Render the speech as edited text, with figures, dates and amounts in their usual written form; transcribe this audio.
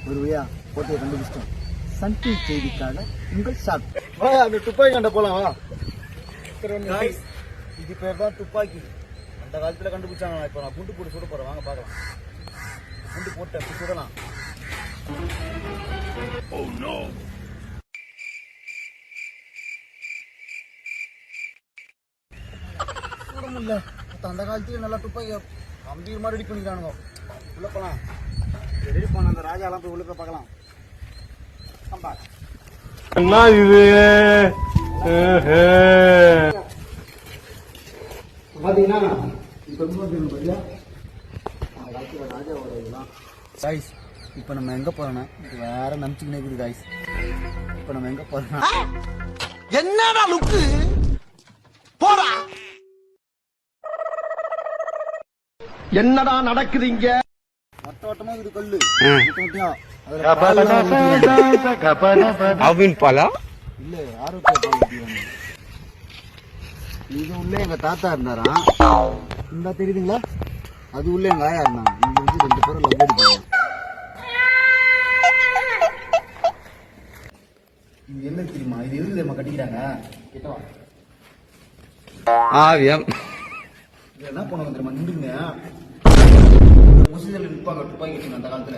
ஒரு வழியா கோட்டையை கண்டுபிடிச்சிட்டோம். சன் டிவி செய்திக்காக உங்கள் ஷாட். அந்த துப்பாக்கி கண்ட போலாம் வா. இது பேர் தான் துப்பாக்கி. அந்த காலத்துல கண்டுபிடிச்சாங்க. இப்போ நான் குண்டு போட்டு சுட போறேன், வாங்க பார்க்கலாம். குண்டு போட்டு அப்படி சுடலாம். சுட முடியல. அந்த காலத்துல நல்லா துப்பாக்கி கம்பீர் மாதிரி ரெடி பண்ணிக்கிறானுங்க. உள்ள போலாம். ரெடி பண்ண அந்த ராஜாலாம் போய் உள்ள பார்க்கலாம். என்ன இது? பாத்தீங்கன்னா ராஜாவோட இதெல்லாம் காய்ஸ். இப்போ நம்ம எங்க போறோம்னா இது வேற நம்பிச்சுக்கினே இருக்குது காய்ஸ். இப்போ நம்ம எங்க போறோம்னா என்னடா லுக்கு போடா. என்னடா நடக்குது இங்க? வட்ட வட்டமா இது கல்லு அவின் பாலா இல்ல ஆரோக்கிய. இது உள்ள எங்க தாத்தா இருந்தாராம். இந்த தெரியுதுங்களா? அது உள்ள எங்க ஆயா இருந்தாங்க. இங்க வந்து 2 பேரும் லவ் அடிப்பாங்க. இங்க என்ன தெரியுமா? இது எதுக்கு தெரியுமா கட்டிக்கிறாங்க? கிட்டவா ஆவியம் இது என்ன பண்ணுவாங்க தெரியுமா? நின்றுங்க முஸ்லீம்கள் நிற்பாங்க துப்பாக்கி அந்த காலத்துல.